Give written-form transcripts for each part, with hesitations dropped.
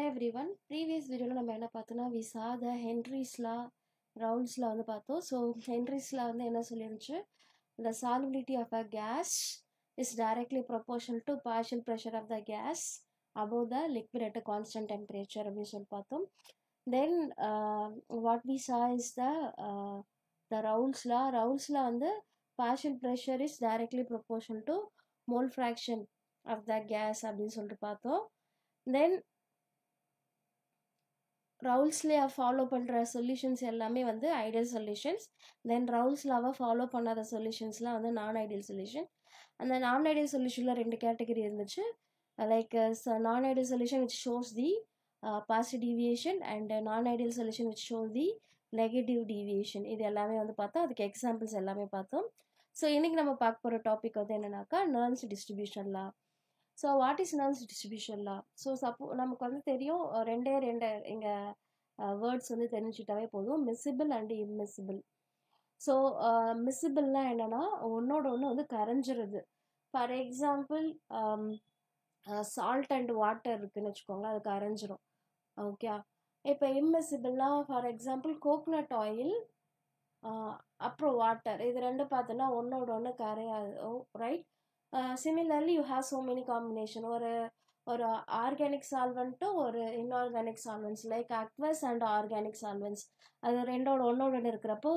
Hi everyone. Previous video நம்ம என்ன பார்த்தோம்னா we saw the Henry's law, Raoult's law வந்து பார்த்தோம். So Henry's law வந்து என்ன சொல்லிருந்துச்சு, the solubility of a gas is directly proportional to partial pressure of the gas above the liquid at a constant temperature அப்படின்னு சொல்லி பார்த்தோம். Then what we saw is the Raoult's law. Raoult's law வந்து partial pressure is directly proportional to mole fraction of the gas அப்படின்னு சொல்லிட்டு பார்த்தோம். Then Raoult's law follow பண்ணுற solutions எல்லாமே வந்து ஐடியல் சொல்யூஷன்ஸ். தென் ரவுல்ஸ் லாவை ஃபாலோ பண்ணாத சொல்யூஷன்ஸ்லாம் வந்து நான் ஐடியல் சொல்யூஷன். அந்த நான் ஐடியல் சொல்யூஷனில் ரெண்டு கேட்டகரி இருந்துச்சு. லைக் நான் ideal solution which shows the positive deviation and நான் ideal solution which shows the negative deviation. இது எல்லாமே வந்து பார்த்தோம். அதுக்கு எக்ஸாம்பிள்ஸ் எல்லாமே பார்த்தோம். ஸோ இன்றைக்கி நம்ம பார்க்க போகிற டாபிக் வந்து என்னன்னாக்கா Nernst distribution law. So what is Nernst distribution law? So நமக்கு வந்து தெரியும் ரெண்டு இங்கே வேர்ட்ஸ் வந்து தெரிஞ்சுட்டாவே போதும், மிஸ்ஸிபிள் அண்ட் இம்மிஸ்ஸிபிள். ஸோ மிஸ்ஸிபிள்னால் என்னென்னா ஒன்றோட ஒன்று வந்து கரைஞ்சிருது. For example salt and water இருக்குதுன்னு வச்சுக்கோங்க, அது கரைஞ்சிரும். ஓகே. இப்போ இம்மிஸ்ஸிபிள்னால் ஃபார் எக்ஸாம்பிள் கோகனட் ஆயில் அப்புறம் வாட்டர், இது ரெண்டு பார்த்தோன்னா ஒன்றோட ஒன்று கரையாது. Right. Similarly you have so many combination. ஒரு ஆர்கானிக் சால்வெண்ட்டும் ஒரு inorganic solvents like aqueous and organic solvents, அது ஒன்றோட இருக்கிறப்போ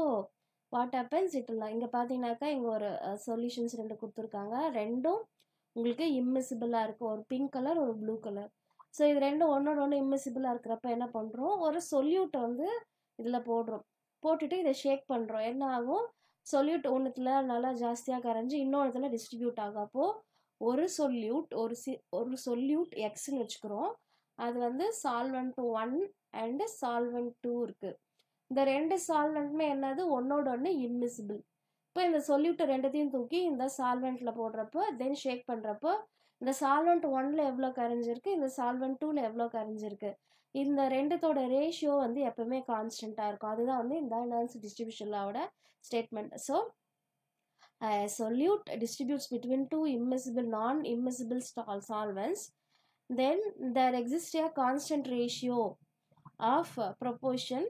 வாட் ஹேப்பன்ஸ் இட்லாம். இங்கே பார்த்தீங்கன்னாக்கா இங்கே ஒரு சொல்யூஷன்ஸ் ரெண்டு கொடுத்துருக்காங்க, ரெண்டும் உங்களுக்கு இம்மிசிபிளாக இருக்குது. ஒரு பிங்க் கலர், ஒரு ப்ளூ கலர். ஸோ இது ரெண்டும் ஒன்றோட ஒன்று இம்மிசிபிளாக இருக்கிறப்ப என்ன பண்ணுறோம், ஒரு சொல்யூட்டை வந்து இதில் போட்டுட்டு இதை ஷேக் பண்ணுறோம். என்ன ஆகும், சொல்யூட் ஒன்றுத்துல நல்லா ஜாஸ்தியாக கரைஞ்சி இன்னொன்றுத்துல டிஸ்ட்ரிபியூட் ஆகும். அப்போது ஒரு சொல்யூட் எக்ஸ்ன்னு வச்சுக்கிறோம். அது வந்து சால்வெண்ட் 1 அண்டு சால்வெண்ட் 2 இருக்குது. இந்த ரெண்டு சால்வெண்ட்டுமே என்னது, ஒன்னோட ஒன்று இம்மிசிபிள். இப்போ இந்த சொல்யூட்டை ரெண்டுத்தையும் தூக்கி இந்த சால்வெண்ட்டில் போடுறப்போ தென் ஷேக் பண்ணுறப்போ இந்த சால்வெண்ட் 1ல் எவ்வளோ கரைஞ்சிருக்கு, இந்த சால்வெண்ட் 2ல் எவ்வளோ கரைஞ்சிருக்கு, இந்த ரெண்டுத்தோட ரேஷியோ வந்து எப்பவுமே கான்ஸ்டண்ட்டாக இருக்கும். அதுதான் வந்து இந்த நர்ன்ஸ் டிஸ்ட்ரிபியூஷன் லாவோட statement. So solute distributes between two non-immiscible solvents, then there exists a constant ratio of proportion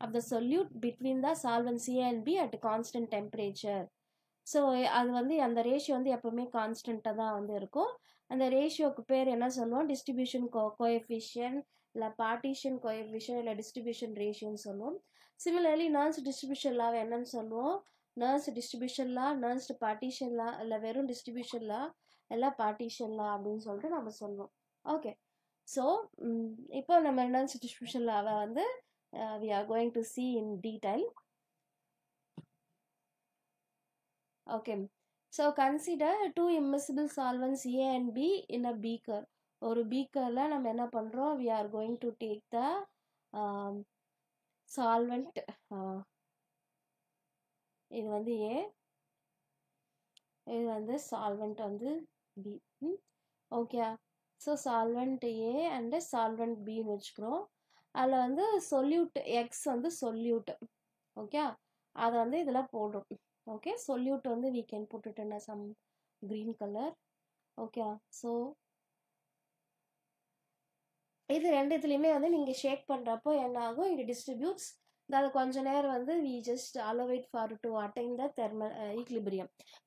of the solute between the solvents A and B at constant temperature. So அது வந்து அந்த ratio வந்து எப்போவுமே கான்ஸ்டண்ட்டாக தான் வந்து இருக்கும். அந்த ரேஷியோக்கு பேர் என்ன சொல்லுவோம், டிஸ்ட்ரிபியூஷன் கோஎஃபிஷியன் இல்லை பார்ட்டிஷன் கோஎஃபிஷியன் இல்லை டிஸ்ட்ரிபியூஷன் ரேஷியோன்னு சொல்லுவோம். சிமிலர்லி நர்ன்ஸ் டிஸ்ட்ரிபியூஷன் லாவை என்னன்னு சொல்லுவோம், நர்ன்ஸ் டிஸ்ட்ரிபியூஷன் லா, நர்ன்ஸ் பார்ட்டிஷன் லா, இல்லை வெறும் டிஸ்ட்ரிபியூஷன் லா, இல்லை பார்ட்டிஷன் லா அப்படின்னு சொல்லிட்டு நம்ம சொல்லுவோம். ஓகே. ஸோ இப்போ நம்ம நர்ன்ஸ் டிஸ்ட்ரிபியூஷன் லாவை வந்து we are going to see in detail. Okay. So consider two immiscible solvents A and B in a beaker. ஒரு பீக்கர்ல நம்ம என்ன பண்றோம், we are going to take the solvent. இது வந்து A, இது வந்து சால்வெண்ட் வந்து B. Okay. So solvent A and solvent பின்னு வச்சுக்கிறோம். அதில் வந்து சொல்யூட் எக்ஸ் வந்து சொல்யூட். ஓகே. அதை வந்து இதில் போடுறோம். ஓகே. சொல்யூட் வந்து we can put it in some green color. Okay. So இது ரெண்டுத்துலேயுமே வந்து நீங்கள் ஷேக் பண்ணுறப்போ என்ன ஆகும், இது டிஸ்ட்ரிபியூட்ஸ். அது கொஞ்ச நேரம் வந்து we just allow it for to attain the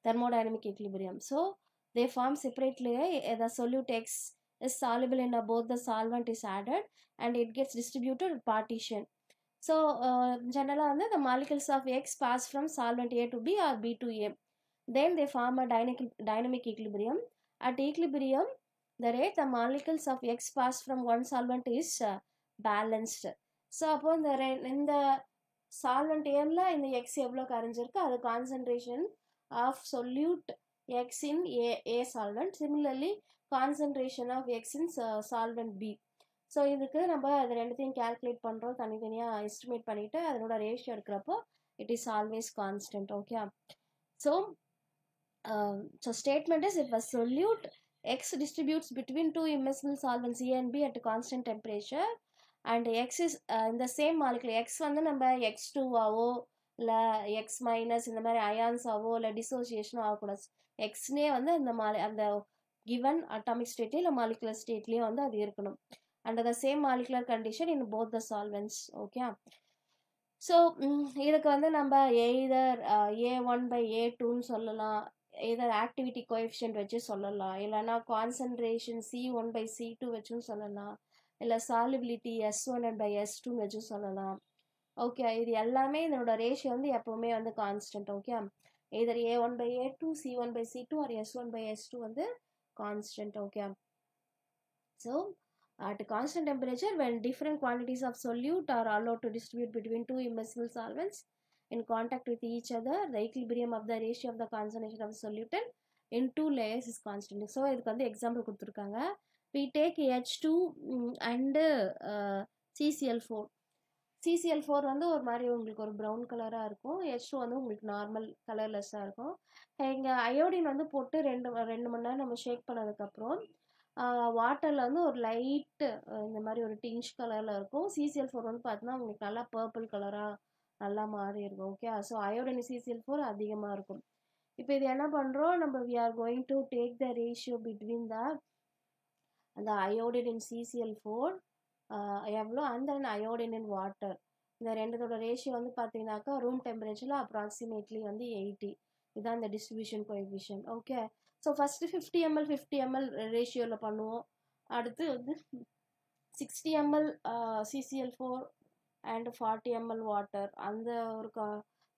thermodynamic equilibrium. So they form separately. The solute X is soluble in both the solvent is added and it gets distributed partition. So generally வந்து the molecules of X pass from solvent A to B or B to A. Then they form a dynamic equilibrium. At equilibrium, the rate the molecules of X pass from one solvent is balanced. So அப்போ இந்த solvent ஏல இந்த X எவ்வளோ கரைஞ்சிருக்கு, அது concentration of solute X in A solvent. Similarly concentration of X in solvent B. So இதுக்கு நம்ம அது ரெண்டுத்தையும் கேல்குலேட் பண்ணுறோம், தனித்தனியாக எஸ்டிமேட் பண்ணிவிட்டு அதனோட ரேஷியோ இருக்கிறப்போ it is always constant. Okay. So statement is if a solute X distributes between two immiscible solvents A and B at a constant temperature and X is in the same molecule. X வந்து நம்ம X2ஆவோ இல்லை X minus இந்த மாதிரி அயான்ஸாவோ இல்லை டிசோசியேஷனோ ஆகக்கூடாது. எக்ஸ்னே வந்து அந்த given atomic ஸ்டேட்லேயே இல்லை மாலிகுலர் ஸ்டேட்லேயே வந்து அது இருக்கணும். under the same molecular condition in both the solvents. Okay. So இதுக்கு வந்து நம்ம எய்தர் A1/A2ன்னு சொல்லலாம், எய்தர் ஆக்டிவிட்டி கோஎஃபிஷியன்ட் வச்சு சொல்லலாம், இல்லைன்னா கான்சன்ட்ரேஷன் C1/C2 வச்சும் சொல்லலாம், இல்லை சாலிபிலிட்டி S1/S2 வச்சும் சொல்லலாம். ஓகே, இது எல்லாமே இதனோட ரேஷியோ வந்து எப்பவுமே வந்து constant. Okay, either A1/A2, C1/C2 or S1/S2 வந்து constant. Okay, so at constant temperature, when different quantities of solute are allowed to distribute between two immersible solvents in contact with each other, the equilibrium of the ratio of the concentration of the solutant in two layers is constant. So இதுக்கு வந்து example கொடுத்துருக்காங்க. We take H2 and CCl4. CCl4 வந்து ஒரு மாதிரி உங்களுக்கு ஒரு brown கலராக இருக்கும், H2 வந்து உங்களுக்கு நார்மல் கலர்லெஸ்ஸாக இருக்கும். இங்கே அயோடின் வந்து போட்டு ரெண்டு மணி நேரம் நம்ம ஷேக் பண்ணதுக்கப்புறம் வாட்டரில் வந்து ஒரு லைட்டு இந்த மாதிரி ஒரு டிஞ்ச் கலரில் இருக்கும். CCl4 வந்து பார்த்தீங்கன்னா உங்களுக்கு நல்லா பர்பிள் கலராக நல்லா மாறி இருக்கும். ஓகே, ஸோ அயோடின் CCl4 அதிகமாக இருக்கும். இப்போ இது என்ன பண்ணுறோம், நம்ம we are going to take the ratio between அந்த அயோடின் இன் CCl4 எவ்வளோ and then iodine in water, இந்த ரெண்டோட ரேஷியோ வந்து பார்த்தீங்கன்னாக்கா ரூம் டெம்பரேச்சரில் அப்ராக்சிமேட்லி வந்து 80. இதுதான் இந்த distribution coefficient. Okay, so first 50 ml 50 ml ரேஷியோவில் பண்ணுவோம். அடுத்து வந்து 60 ml CCl4 and 40 ml water, அந்த ஒரு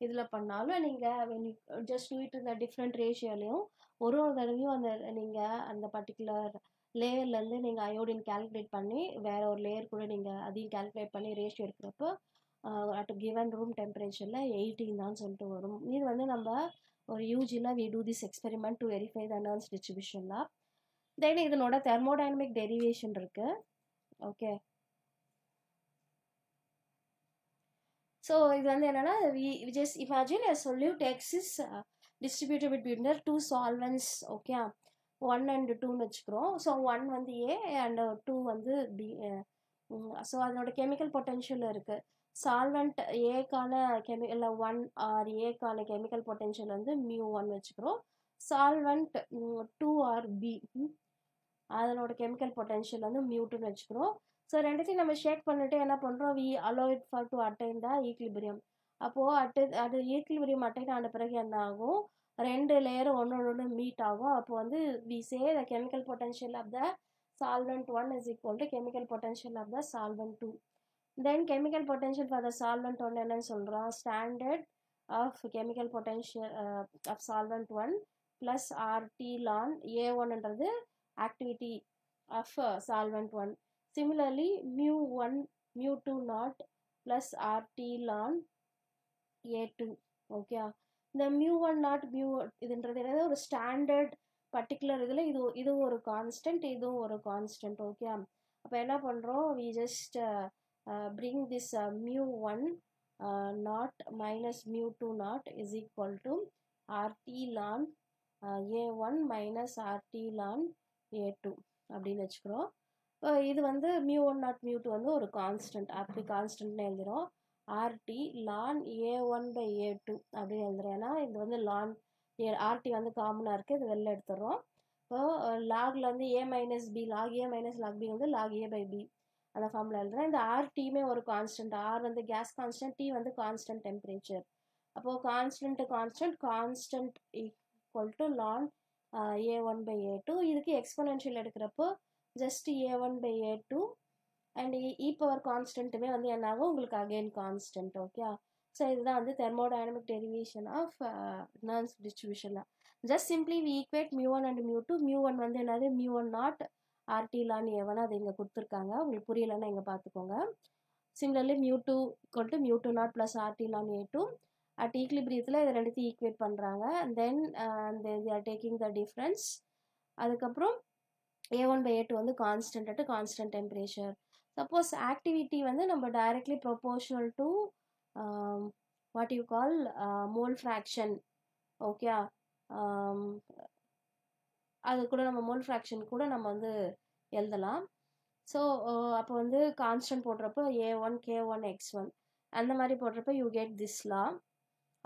இதில் பண்ணாலும் நீங்கள் ஜஸ்ட் டூ இட் இந்த டிஃப்ரெண்ட் ரேஷியோலையும் ஒரு தடவையும் அந்த நீங்கள் அந்த பர்டிகுலர் லேயர்லேருந்து நீங்கள் அயோடின் கால்குலேட் பண்ணி வேற ஒரு லேயர் கூட நீங்கள் அதையும் கால்குலேட் பண்ணி ரேஷியோ எடுக்கிறப்போ அட் கிவன் ரூம் டெம்பரேச்சரில் 18 தான் சொல்லிட்டு வரும். இது வந்து நம்ம ஒரு யூஜியில் we do this experiment to verify the Nernst distribution law. தென் இதனோட தெர்மோடைனமிக் டெரிவேஷன் இருக்கு. ஓகே, ஸோ இது வந்து என்னன்னா we just imagine a solute X is distributed between the two solvents. Okay, 1 and 2ன்னு வச்சுக்கிறோம். ஸோ 1 வந்து A and 2 வந்து B. So அதனோட chemical potential இருக்குது. சால்வெண்ட் ஏக்கான இல்லை 1 ஆர் ஏக்கான கெமிக்கல் பொட்டென்ஷியல் வந்து μ1 வச்சுக்கிறோம். சால்வெண்ட் 2 ஆர் பி அதனோட கெமிக்கல் பொட்டென்ஷியல் வந்து μ2ன்னு வச்சுக்கிறோம். ஸோ ரெண்டுத்தையும் நம்ம ஷேக் பண்ணிட்டு என்ன பண்ணுறோம், we allow it for to attain the equilibrium. அப்போது அது ஈக்லிபிரியம் அட்டைன் ஆன பிறகு என்ன ஆகும், ரெண்டு லேயரும் ஒன்று மீட் ஆகும். அப்போ வந்து we say the chemical potential of the solvent 1 is equal to chemical potential of the solvent 2. Then chemical potential for the solvent 1 என்னன்னு சொல்கிறோம், standard of chemical potential of solvent 1 plus RT ln A1ன்றது activity of solvent 1. Similarly μ1 μ2 not plus RT ln A2. Okay, இந்த μ1 not இதுன்றது என்னது ஒரு standard particular இதில் இது ஒரு constant, இதுவும் ஒரு கான்ஸ்டன்ட். ஓகே, அப்போ என்ன பண்ணுறோம், we just bring this μ1 not minus μ2 not is equal to RT ln A1 minus RT ln A2 அப்படின்னு வச்சுக்கிறோம். இது வந்து μ1 not μ2 வந்து ஒரு கான்ஸ்டன்ட், அப்படி கான்ஸ்டன்ட்னு எழுதுகிறோம். RT ln A1/A2 அப்படின்னு எழுதுகிறோம். ஏன்னா இது வந்து ln RT வந்து காமனாக இருக்குது, இது வெளில எடுத்துடுறோம். இப்போ லாகில் வந்து A minus B log A minus log B வந்து log A/B அந்த ஃபார்முலா எழுதுகிறேன். இந்த RTயுமே ஒரு கான்ஸ்டன்ட், R வந்து கேஸ் கான்ஸ்டன்ட், T வந்து கான்ஸ்டன்ட் டெம்பரேச்சர். அப்போது constant equal to ln A1/A2. இதுக்கு எக்ஸ்பொனென்ஷியல் எடுக்கிறப்போ just A1/A2 and e power கான்ஸ்டன்ட்டுமே வந்து என்னாகும் உங்களுக்கு அகெயின் கான்ஸ்டன்ட். ஓகே, ஸோ இதுதான் வந்து தெர்மோடைனமிக் டெரிவேஷன் ஆஃப் நர்ன்ஸ் டிஸ்ட்ரிபியூஷனில். Just simply we equate μ1 and μ2. μ1 வந்து என்னது μ1 நாட் RT ln A1, அது இங்கே கொடுத்துருக்காங்க, உங்களுக்கு புரியலைன்னா இங்கே பார்த்துக்கோங்க. Similarly μ2 equal to μ2 naught plus RT ln A2. At ஈக்லிபிரியத்தில் இதை ரெண்டுத்தையும் ஈக்குவேட் பண்ணுறாங்க. தென் they are taking the difference. அதுக்கப்புறம் A1/A2 வந்து constant at constant temperature. Suppose activity வந்து நம்ம directly proportional to what you call mole fraction. Okay, அது கூட நம்ம மோல் ஃப்ராக்ஷன் கூட நம்ம வந்து எழுதலாம். ஸோ அப்போ வந்து கான்ஸ்டன்ட் போடுறப்போ A1 K1 X1 அந்த மாதிரி போடுறப்போ you get this law.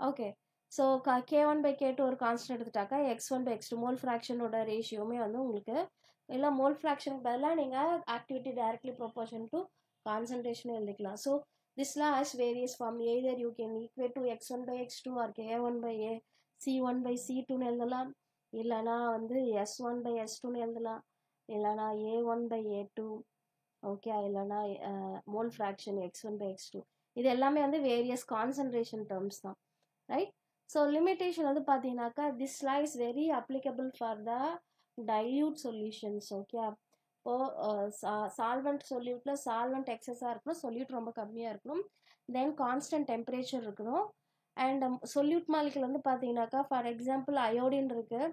Okay, so K1/K2 ஒரு கான்ஸ்டன்ட் எடுத்துட்டாக்கா X1/X2 மோல் ஃப்ராக்ஷனோட ரேஷியோமே வந்து உங்களுக்கு இல்லை மோல் ஃப்ராக்ஷனுக்கு பதிலாக நீங்கள் activity directly proportion to concentration எழுதிக்கலாம். So this law has various form. Either you can equate to x1/x2 or k1/a c1/c2ன்னு எழுதலாம், இல்லைனா வந்து s1/s2ன்னு எழுதலாம், இல்லைனா a1/a2, ஓகே, இல்லைனா மோல் ஃப்ராக்ஷன் x1/x2. இது எல்லாமே வந்து வேரியஸ் கான்சன்ட்ரேஷன் டேர்ம்ஸ் தான், ரைட்? ஸோ லிமிட்டேஷன் வந்து பார்த்தீங்கன்னாக்கா this law is very applicable for the dilute solutions. Okay, இப்போது சால்வெண்ட் சொல்யூட்டில் சால்வெண்ட் எக்ஸஸாக இருக்கணும், சொல்யூட் ரொம்ப கம்மியாக இருக்கணும், தென் கான்ஸ்டன்ட் டெம்பரேச்சர் இருக்கணும். அண்ட் சொல்யூட் மாலிகுல் வந்து பார்த்தீங்கன்னாக்கா ஃபார் எக்ஸாம்பிள் அயோடின் இருக்குது.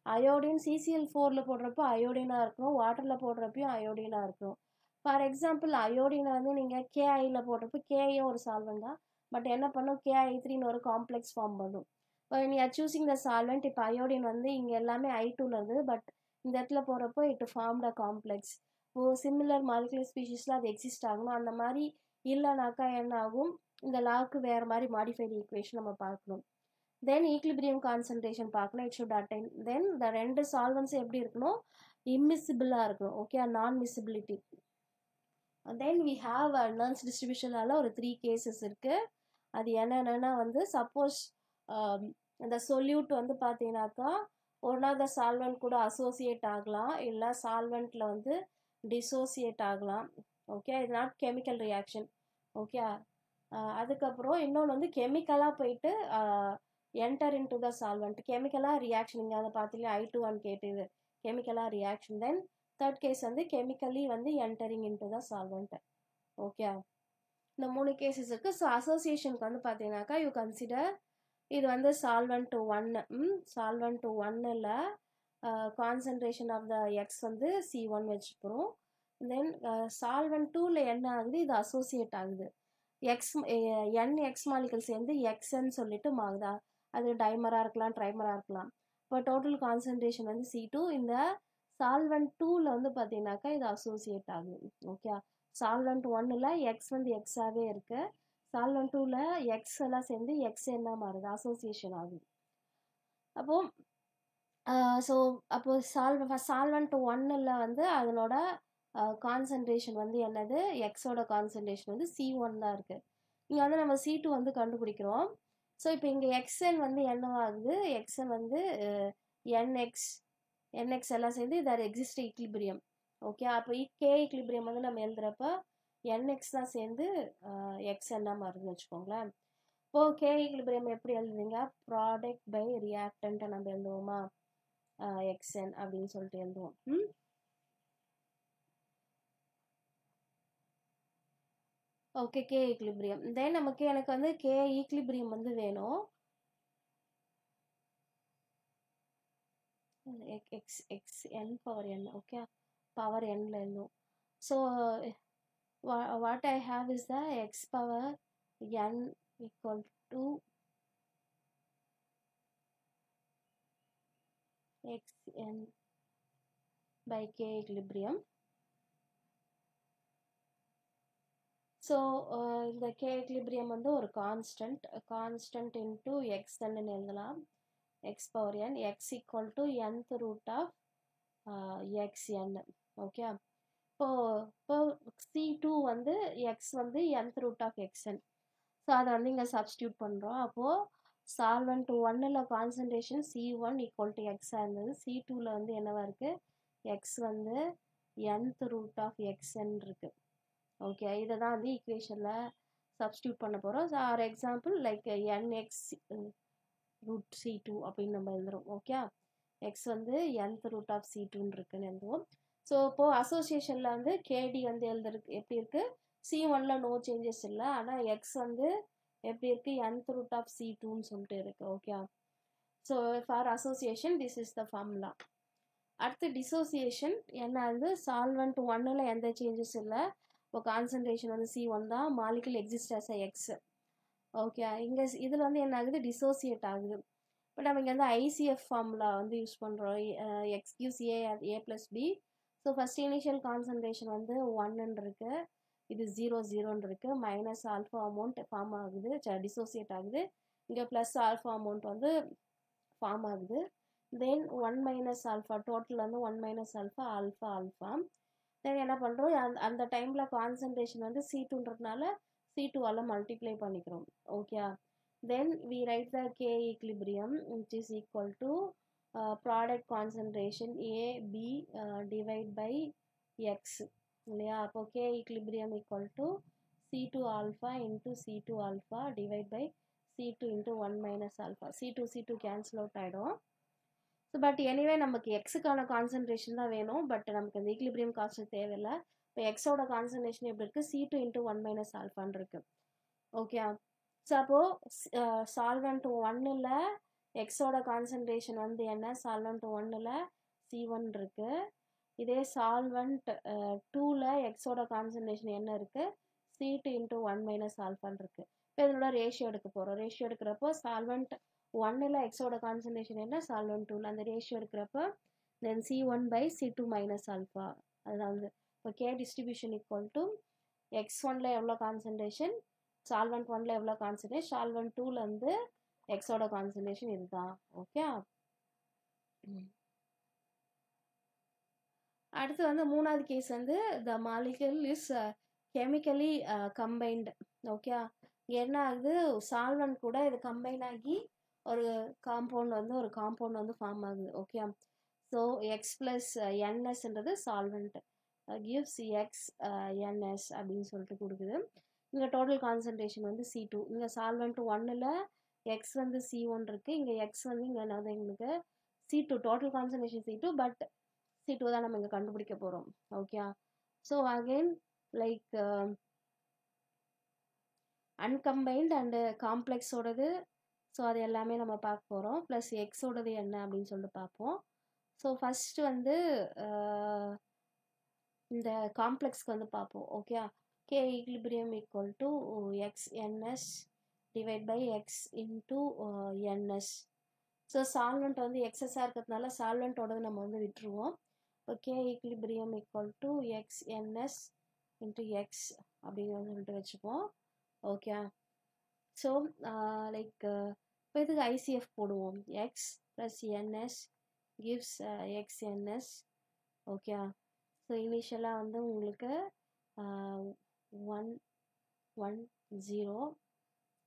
அயோடின் CCl4ல் போடுறப்போ அயோடினாக இருக்கணும், வாட்டரில் போடுறப்பையும் அயோடினாக இருக்கணும். ஃபார் எக்ஸாம்பிள் அயோடினை வந்து நீங்கள் KIயில் போடுறப்போ KIயும் ஒரு சால்வெண்ட் தான், பட் என்ன பண்ணும், KI3ன்னு ஒரு காம்ப்ளெக்ஸ் ஃபார்ம் பண்ணும். இப்போ நீ ஆர் சூஸிங் த சால்வெண்ட், இப்போ அயோடின் வந்து இங்கே எல்லாமே I2ல இருக்குது, பட் இந்த இடத்துல போகிறப்போ இட் ஃபார்ம்ட் அ காம்ப்ளெக்ஸ். இப்போது சிமிலர் மாலிகுலர் ஸ்பீஷிஸில் அது எக்ஸிஸ்ட் ஆகணும். அந்த மாதிரி இல்லைனாக்கா என்ன ஆகும், இந்த லாக்கு வேறு மாதிரி மாடிஃபைடு ஈக்குவேஷன் நம்ம பார்க்கணும். தென் ஈக்லிபிரியம் கான்சன்ட்ரேஷன் பார்க்கணும், இட் ஷுட் அட்டைன். தென் இந்த ரெண்டு சால்வன்ஸும் எப்படி இருக்கணும், இம்மிசிபிளாக இருக்கணும், ஓகே, நான் மிசிபிலிட்டி. தென் வி ஹாவ் நர்ன்ஸ் டிஸ்ட்ரிபியூஷனால ஒரு 3 கேசஸ் இருக்குது. அது என்னென்னா வந்து சப்போஸ் இந்த சொல்யூட் வந்து பார்த்தீங்கன்னாக்கா ஒன் ஆஃப் த சால்வெண்ட் கூட அசோசியேட் ஆகலாம், இல்லை சால்வெண்ட்டில் வந்து டிசோசியேட் ஆகலாம், ஓகே, இது நாட் கெமிக்கல் ரியாக்ஷன், ஓகே. அதுக்கப்புறம் இன்னொன்று வந்து கெமிக்கலாக போயிட்டு enter into the solvent, கெமிக்கலாக ரியாக்ஷன், இங்கே அதை பார்த்தீங்கன்னா I2 கேட்டுது கெமிக்கலாக ரியாக்ஷன். தென் தேர்ட் கேஸ் வந்து கெமிக்கலி வந்து entering into the solvent, okay. இந்த 3 கேசஸ் இருக்குது. ஸோ அசோசியேஷனுக்கு வந்து பார்த்தீங்கன்னாக்கா யூ கன்சிடர் இது வந்து சால்வெண்ட் டு 1, சால்வெண்ட் டு 1ல் கான்சன்ட்ரேஷன் ஆஃப் த எக்ஸ் வந்து C1 வச்சுக்கிறோம். தென் சால்வெண்ட் 2ல் என்ன ஆகுது, இது அசோசியேட் ஆகுது, எக்ஸ் மாலிகல் சேர்ந்து XN சொல்லிட்டு மாறுதா, அது டைமராக இருக்கலாம், ட்ரைமராக இருக்கலாம். இப்போ டோட்டல் கான்சன்ட்ரேஷன் வந்து C2. இந்த சால்வெண்ட் 2ல் வந்து பார்த்தீங்கன்னாக்கா இது அசோசியேட் ஆகுது, ஓகே. சால்வெண்ட் 1ல் எக்ஸ் வந்து எக்ஸாகவே இருக்குது, சால்வெண்ட் 2ல் எக்ஸ் எல்லாம் சேர்ந்து XN மாறுது, அசோசியேஷன் ஆகுது. அப்போது சால்வெண்ட் 1ல் வந்து அதனோட கான்சன்ட்ரேஷன் வந்து என்னது, எக்ஸோட கான்சன்ட்ரேஷன் வந்து C1 தான் இருக்குது. இங்கே வந்து நம்ம C2 வந்து கண்டுபிடிக்கிறோம். ஸோ இப்போ இங்கே XN வந்து என்னவாகுது, XN வந்து NX எல்லாம் சேர்ந்து இதை எக்ஸிஸ்ட் ஈக்லிபிரியம், ஓகே. அப்போ K ஈக்லிபிரியம் வந்து நம்ம எழுதுகிறப்ப NX தான் சேர்ந்து XN மாறுதுன்னு வச்சுக்கோங்களேன். இப்போது K ஈக்லிபிரியம் எப்படி எழுதுவீங்க, ப்ராடக்ட் பை ரியாக்டன்ட்டை நம்ம எழுதுவோமா, XN அப்படின்னு சொல்லிட்டு எழுதுவோம். Okay, K equilibrium. தென் நமக்கு எனக்கு வந்து K ஈக்லிபிரியம் வந்து வேணும், XN power N, okay, power Nல எழுதுவோம். So what I have is the X power N equal to XN by K equilibrium. So இந்த K equilibrium வந்து ஒரு கான்ஸ்டன்ட் இன்ட்டு XN எழுதலாம், X power N, X equal to nth root of XN, okay. இப்போ C2 வந்து X வந்து nth root of XN. So அதை வந்து இங்கே சப்ஸ்டியூட் பண்ணுறோம். அப்போது சால்வெண்ட் 1ல் கான்சன்ட்ரேஷன் C1 ஈக்குவல் டு எக்ஸாக இருந்தது, C2ல் வந்து என்னவா இருக்குது, எக்ஸ் வந்து nth root of XN இருக்குது, ஓகே. இதை தான் வந்து ஈக்குவேஷனில் சப்ஸ்டியூட் பண்ண போகிறோம். So for example like NX root C2 அப்படின்னு நம்ம எழுதுறோம், ஓகே. எக்ஸ் வந்து nth root of C2ன்னு இருக்குன்னு எழுதுவோம். ஸோ இப்போது அசோசியேஷனில் வந்து KD வந்து எழுதுறதுக்கு எப்படி இருக்குது, C1ல் நோ சேஞ்சஸ் இல்லை, ஆனால் எக்ஸ் வந்து எப்படி இருக்குது, nth root of C2ன்னு சொல்லிட்டு இருக்குது, okay. So for association this is the formula. அடுத்து டிசோசியேஷன் என்ன ஆகுது, சால்வெண்ட் 1ல் எந்த சேஞ்சஸ் இல்லை, இப்போ கான்சன்ட்ரேஷன் வந்து C1 தான், molecule exist as a X, okay. இங்கே இதில் வந்து என்ன ஆகுது, டிசோசியேட் ஆகுது. இப்போ நம்ம இங்கே வந்து ICF ஃபார்முலா வந்து யூஸ் பண்ணுறோம், X gives A + B. So first initial concentration வந்து 1ன்னு இருக்குது, இது 0 இருக்குது, மைனஸ் ஆல்ஃபா அமௌண்ட் ஃபார்ம் ஆகுது, டிசோசியேட் ஆகுது, இங்கே ப்ளஸ் ஆல்ஃபா அமௌண்ட் வந்து ஃபார்ம் ஆகுது. தென் 1 மைனஸ் ஆல்ஃபா, டோட்டல் வந்து 1 minus alpha, alpha alpha. Then என்ன பண்ணுறோம், அந்த டைமில் கான்சன்ட்ரேஷன் வந்து C2ன்றதுனால C2ஆல் மல்டிப்ளை பண்ணிக்கிறோம். Okay, then we write the K equilibrium which is equal to product concentration AB divide by X இல்லையா. அப்போ K equilibrium equal to C2 alpha into C2 alpha divide by C2 into 1 minus alpha. C2 cancel out ஆகிடும். So but anyway நமக்கு எக்ஸுக்கான concentration தான் வேணும், but நமக்கு அந்த equilibrium constant தேவையில்லை. இப்போ எக்ஸோட கான்சன்ட்ரேஷன் எப்படி இருக்குது, C2 into 1 minus alphaன்னு இருக்கு. ஓகே, ஸோ அப்போது சால்வெண்ட் 1ல் எக்ஸோட கான்சன்ட்ரேஷன் வந்து என்ன, சால்வெண்ட் 1ல் C1 இருக்கு. இதே சால்வெண்ட் 2ல் எக்ஸோட கான்சன்ட்ரேஷன் என்ன இருக்குது, C2 into 1 minus alphaன்னு இருக்கு. இப்போ இதனோட ரேஷியோ எடுக்க போகிறோம். ரேஷியோ எடுக்கிறப்போ சால்வெண்ட் 1ல் எக்ஸோட கான்சன்ட்ரேஷன் என்ன, சால்வெண்ட் 2ல் அந்த ரேஷியோ எடுக்கிறப்போ then C1 by C2 minus alpha. அதுதான் வந்து இப்போ K டிஸ்ட்ரிபியூஷன் ஈக்குவல் டு X1ல் எவ்வளோ கான்சன்ட்ரேஷன், சால்வெண்ட் 1ல் எவ்வளோ கான்சன்ட்ரேஷன், சால்வெண்ட் 2ல் வந்து எக்ஸோட கான்சன்ட்ரேஷன் இதுதான். ஓகே, அடுத்து வந்து மூணாவது கேஸ் வந்து த molecule is chemically combined. Okay, என்ன ஆகுது, சால்வெண்ட் கூட இது கம்பைன் ஆகி ஒரு காம்பவுண்ட் வந்து ஃபார்ம் ஆகுது. ஓகே, ஸோ எக்ஸ் ப்ளஸ் என்எஸ்ன்றது சால்வெண்ட் கிவ்ஸ் எக்ஸ் என்எஸ் அப்படின்னு சொல்லிட்டு கொடுக்குது. இங்கே டோட்டல் கான்சன்ட்ரேஷன் வந்து C2. இங்கே சால்வெண்ட் 1ல் எக்ஸ் வந்து C1 இருக்குது, இங்கே எக்ஸ் வந்து இங்கே என்னது எங்களுக்கு C2, total concentration C2, but C2 தான் நம்ம இங்கே கண்டுபிடிக்க போகிறோம். Okay, so again like uncombined and காம்ப்ளெக்ஸோடது, ஸோ அது எல்லாமே நம்ம பார்க்க போகிறோம். ப்ளஸ் எக்ஸோடது என்ன அப்படின்னு சொல்லிட்டு பார்ப்போம். ஸோ ஃபஸ்ட்டு வந்து இந்த காம்ப்ளெக்ஸ்க்கு வந்து பார்ப்போம். Okay, K equilibrium equal to XNS divide by X into NS. So solvent வந்து எக்ஸஸாக இருக்கிறதுனால சால்வெண்ட்டோடது நம்ம வந்து விட்டுருவோம். இப்போ K equilibrium equal to XNS into X அப்படின்னு சொல்லிட்டு வச்சுப்போம். ஓகே, ஸோ லைக் இப்போ இதுக்கு ICF போடுவோம். X plus NS gives XNS. Okay, so இனிஷியலாக வந்து உங்களுக்கு 1 1 0,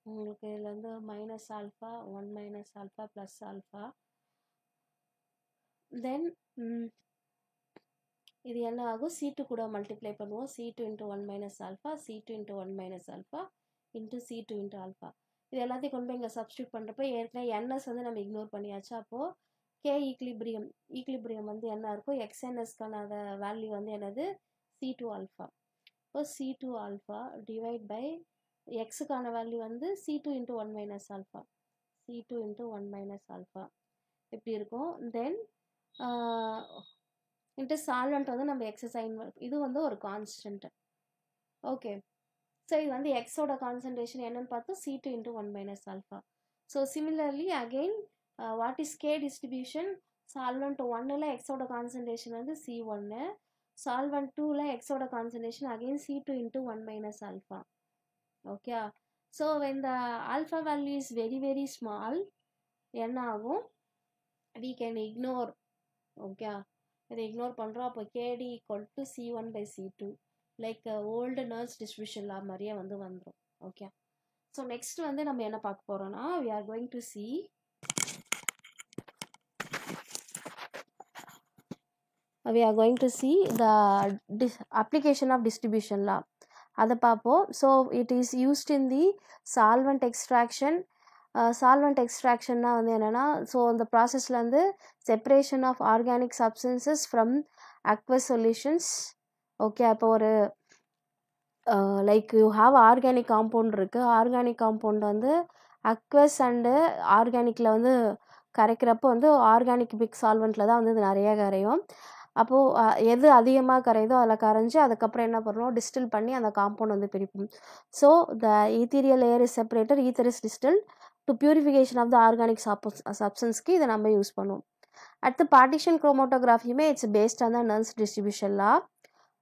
உங்களுக்கு இதில் வந்து minus alpha 1 minus alpha plus alpha. Then இது என்ன ஆகும், C2 கூட மல்டிப்ளை பண்ணுவோம். C2 into 1 minus alpha, C2 into 1 minus alpha into C2 into alpha. இது எல்லாத்தையும் கொண்டு போய் இங்கே சப்ஸ்டியூட் பண்ணுறப்போ ஏற்கனவே NS வந்து நம்ம இக்னோர் பண்ணியாச்சு. அப்போது K ஈக்லிபிரியம் வந்து என்ன இருக்கும், XNSக்கான வேல்யூ வந்து என்னது, C2 ஆல்ஃபா. இப்போ C2 ஆல்ஃபா டிவைட் பை எக்ஸுக்கான வேல்யூ வந்து C2 into 1 minus alpha, C2 into 1 minus alpha இப்படி இருக்கும். தென் இன்ட்டு சால்வெண்ட் வந்து நம்ம எக்ஸசைன், இது வந்து ஒரு கான்ஸ்டன்ட். ஓகே, ஸோ இது வந்து எக்ஸோட கான்சன்ட்ரேஷன் என்னன்னு பார்த்தோம், C2 into 1 minus alpha. So similarly again what is K distribution, solvent 1ல் எக்ஸோட கான்சன்ட்ரேஷன் வந்து C1, சால்வெண்ட் 2ல் எக்ஸோட concentration again C2 into 1 minus alpha. Okay, so when the alpha value is very very small என்ன ஆகும், we can ignore. Okay, இதை ignore பண்ணுறோம். அப்போ KD equal to C1 by C2 like old Nernst distribution law மாதிரியே வந்து வந்துடும். Okay, so next வந்து நம்ம என்ன பார்க்க போகிறோம்னா, we are going to see the application of distribution law. அதை பார்ப்போம். So it is used in the solvent extraction. Solvent எக்ஸ்ட்ராக்ஷன்னா வந்து என்னென்னா, ஸோ அந்த ப்ராசஸில் வந்து separation of organic substances from aqueous solutions. Okay, அப்போ ஒரு like you have organic compound இருக்குது. ஆர்கானிக் காம்பவுண்ட் வந்து அக்வஸ் அண்டு ஆர்கானிக்கில் வந்து கரைக்கிறப்போ வந்து ஆர்கானிக் பிக் சால்வெண்ட்டில் தான் வந்து இது நிறைய கரையும். அப்போது எது அதிகமாக கரையுதோ அதில் கரைஞ்சி அதுக்கப்புறம் என்ன பண்ணுறோம், டிஸ்டில் பண்ணி அந்த காம்பவுண்ட் வந்து பிரிப்போம். So the ethereal layer is separated, ether is distil to purification of the organic சப்ஸ்டன்ஸ்க்கு இதை நம்ம யூஸ் பண்ணுவோம். அடுத்து பார்ட்டிஷன் குரோமோட்டோகிராஃபியுமே it's based on the Nernst distribution law.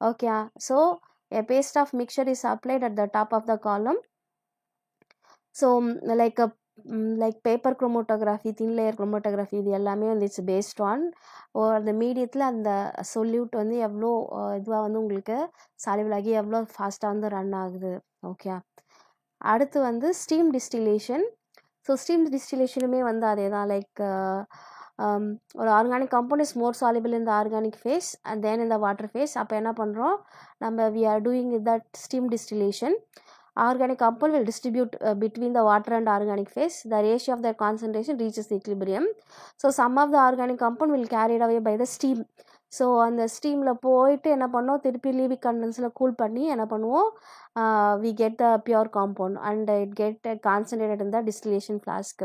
Okay, so a paste of mixture is applied at the top of the column. So like like paper chromatography, thin layer chromatography இது எல்லாமே வந்து it's based on அந்த மீடியத்தில் அந்த solute வந்து எவ்வளோ இதுவாக வந்து உங்களுக்கு சாலிபிள் ஆகி எவ்வளோ ஃபாஸ்ட்டாக வந்து ரன் ஆகுது. ஓகே, அடுத்து வந்து ஸ்டீம் டிஸ்டிலேஷன். ஸோ ஸ்டீம் டிஸ்டிலேஷனுமே வந்து அதே தான். லைக் ஒரு organic compound is more soluble in the organic phase and then இந்த வாட்டர் ஃபேஸ். அப்போ என்ன பண்ணுறோம் நம்ம, we are doing that steam distillation. Organic compound will distribute between the water and organic phase. The ratio of their concentration reaches equilibrium. So some of the organic compound will carried away by the steam. So அந்த ஸ்டீமில் போயிட்டு என்ன பண்ணோம், திருப்பி லீவிக் கண்டென்ஸில் cool பண்ணி என்ன பண்ணுவோம், we get the pure compound and it get concentrated in the distillation flask.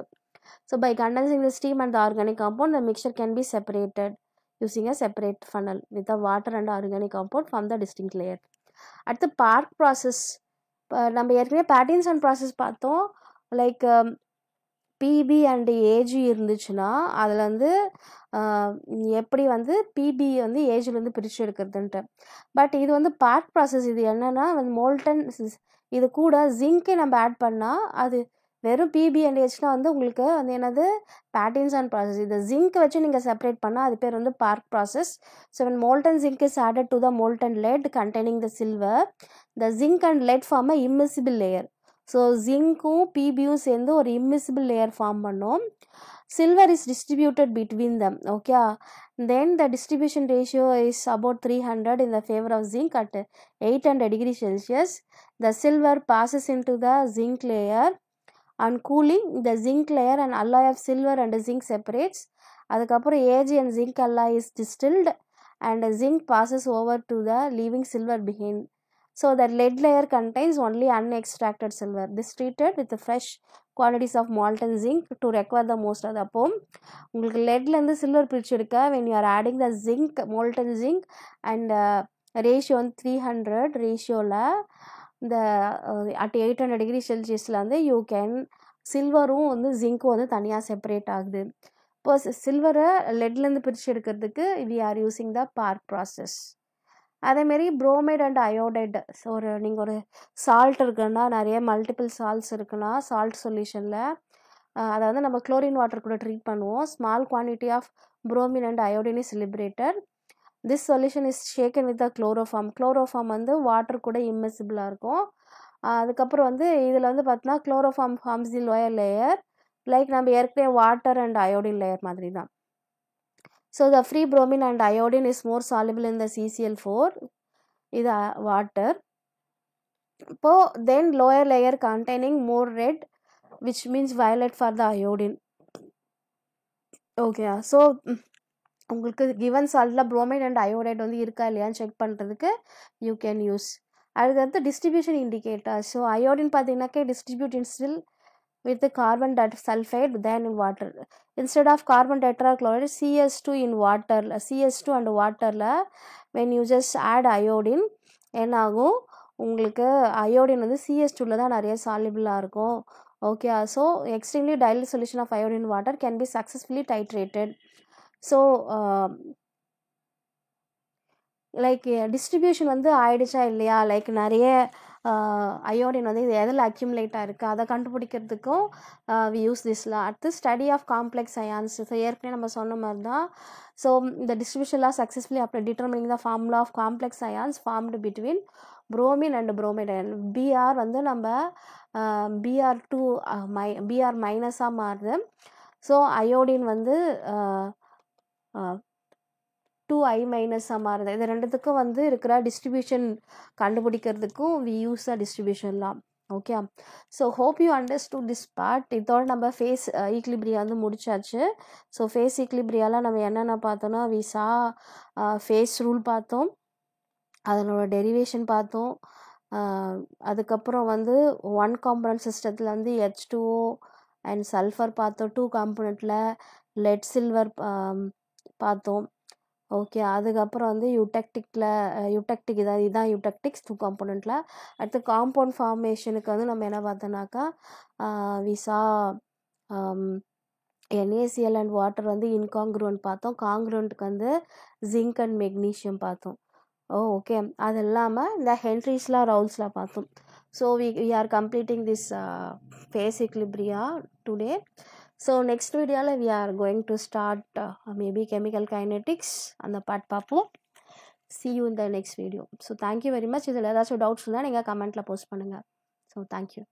So by condensing the steam and the organic compound, the mixture can be separated using a separate funnel with the water and organic compound from the distinct layer. At the Park process, நம்ம ஏற்கனவே Pattinson process பார்த்தோம். Like BP and AG இருந்துச்சுன்னா அதில் வந்து எப்படி வந்து BP வந்து ஏஜ்லேருந்து பிரித்து எடுக்கிறதுன்ட்டு. பட் இது வந்து பார்க் ப்ராசஸ். இது என்னென்னா வந்து மோல்டன், இது கூட ஜிங்க்கை நம்ம ஆட் பண்ணால் அது வெறும் பிபி அண்ட் ஏஜ்னால் வந்து உங்களுக்கு வந்து என்னது பேட்டின்சன் ப்ராசஸ். இந்த ஜிங்க் வச்சு நீங்கள் செப்பரேட் பண்ணால் அது பேர் வந்து park process. So when molten zinc is added to the molten lead containing the silver, the zinc and lead form a immiscible layer. So ஜிங்க்கும் பிபியும் சேர்ந்து ஒரு immiscible layer ஃபார்ம் பண்ணோம். silver is distributed between them. Okay, then the distribution ratio is about 300 in the favor of zinc. At 800 degrees Celsius, the silver passes into the zinc layer. On cooling, the zinc layer and alloy of silver and zinc separates. அதுக்கப்புறம் AG and zinc alloy is distilled and zinc passes over to the leaving silver behind. So the lead layer contains only unextracted silver. This treated with the fresh quantities of molten zinc to recover the most of the. அப்போ உங்களுக்கு லெட்லேருந்து silver பிரிச்சு எடுக்க when you are adding the zinc, molten zinc and ratio வந்து 300 ரேஷியோவில் இந்த at 800 degree செல்சியஸில் வந்து you can சில்வரும் வந்து ஜிங்க்கும் வந்து தனியாக செப்பரேட் ஆகுது. இப்போ சில்வரை லெட்லேருந்து பிரித்து எடுக்கிறதுக்கு we are using the park process. அதேமாரி புரோமைட் அண்ட் அயோடைடு. ஸோ நீங்கள் ஒரு சால்ட் இருக்குன்னா, நிறைய மல்டிபிள் சால்ட்ஸ் இருக்குன்னா சால்ட் சொல்யூஷனில் அதை வந்து நம்ம குளோரின் வாட்டர் கூட ட்ரீட் பண்ணுவோம். Small quantity of bromine and iodine is liberated. This solution is shaken with the chloroform. Chloroform வந்து வாட்டர் கூட இம்மிசிபிளாக இருக்கும். அதுக்கப்புறம் வந்து இதில் வந்து பார்த்தீங்கன்னா chloroform forms the lower layer. Like நம்ம ஏற்கனவே வாட்டர் அண்ட் அயோடின் லேயர் மாதிரி தான். So the free bromine and iodine is more soluble in the CCl4. இது வாட்டர். இப்போது then lower layer containing more red which means violet for the iodine. Okay, so உங்களுக்கு given சால்ட்டில் bromide and iodide வந்து இருக்கா இல்லையான்னு check பண்ணுறதுக்கு you can use. அதுக்கடுத்து distribution indicator. So iodine பார்த்தீங்கன்னாக்கே distribute in still with the carbon sulfide than in water. Instead of carbon tetrachloride, CS2 in water, CS2 and waterல when you just add iodine என்ன ஆகும், உங்களுக்கு iodine வந்து CS2ல தான் நிறைய சாலிபிளாக இருக்கும். Okay, so extremely dilute solution of iodine in water can be successfully titrated. So like distribution வந்து ஆயிடுச்சா இல்லையா, லைக் நிறைய அயோடின் வந்து இது எதில் அக்யூமுலேட்டாக இருக்குது அதை கண்டுபிடிக்கிறதுக்கும் வி யூஸ் திஸ்லாம். அடுத்து study of complex ions. So ஏற்கனவே நம்ம சொன்ன மாதிரி தான். ஸோ இந்த டிஸ்ட்ரிபியூஷன்லாம் சக்ஸஸ்ஃபுல்லி அப்படி determining the formula of complex ions formed between bromine and bromide ion. BR வந்து நம்ம பிஆர்2 பிஆர் மைனஸாக மாறுது. ஸோ அயோடின் வந்து 2I மைனஸாக மாறுது. இது ரெண்டுத்துக்கும் வந்து இருக்கிற டிஸ்ட்ரிபியூஷன் கண்டுபிடிக்கிறதுக்கும் வி யூஸ் த டிஸ்ட்ரிபியூஷன்லாம். Okay, so hope you understood this part. இதோட நம்ம ஃபேஸ் ஈக்லிபிரியா வந்து முடிச்சாச்சு. ஸோ ஃபேஸ் ஈக்லிபிரியாவில் நம்ம என்னென்ன பார்த்தோன்னா விசா ஃபேஸ் ரூல் பார்த்தோம், அதனோட டெரிவேஷன் பார்த்தோம். அதுக்கப்புறம் வந்து ஒன் காம்பனண்ட் சிஸ்டத்தில் வந்து H2O அண்ட் சல்ஃபர் பார்த்தோம். 2 காம்பனண்ட்டில் லெட் சில்வர் பார்த்தோம். ஓகே, அதுக்கப்புறம் வந்து யூடெக்டிக் இதுதான் யூடெக்டிக்ஸ் 2 காம்பனண்ட்டில். அடுத்து காம்பவுண்ட் ஃபார்மேஷனுக்கு வந்து நம்ம என்ன பார்த்தோன்னாக்கா விசா NaCl அண்ட் வாட்டர் வந்து இன்காங்க்ரூவன்ட் பார்த்தோம். காங்க்ரூவன்ட்டுக்கு வந்து ஜிங்க் அண்ட் மெக்னீஷியம் பார்த்தோம். ஓகே. அது இல்லாமல் இந்த ஹென்ரிஸ்லாம் ரவுல்ஸ்லாம் பார்த்தோம். So we are completing this phase equilibria today. So next வீடியோவில் we are going to start maybe chemical kinetics அந்த பார்ட் பார்ப்போம். see you in the next video. So thank you very much. இதில் ஏதாச்சும் டவுட்ஸ் இருந்தால் நீங்கள் கமெண்ட்டில் போஸ்ட் பண்ணுங்கள். So thank you.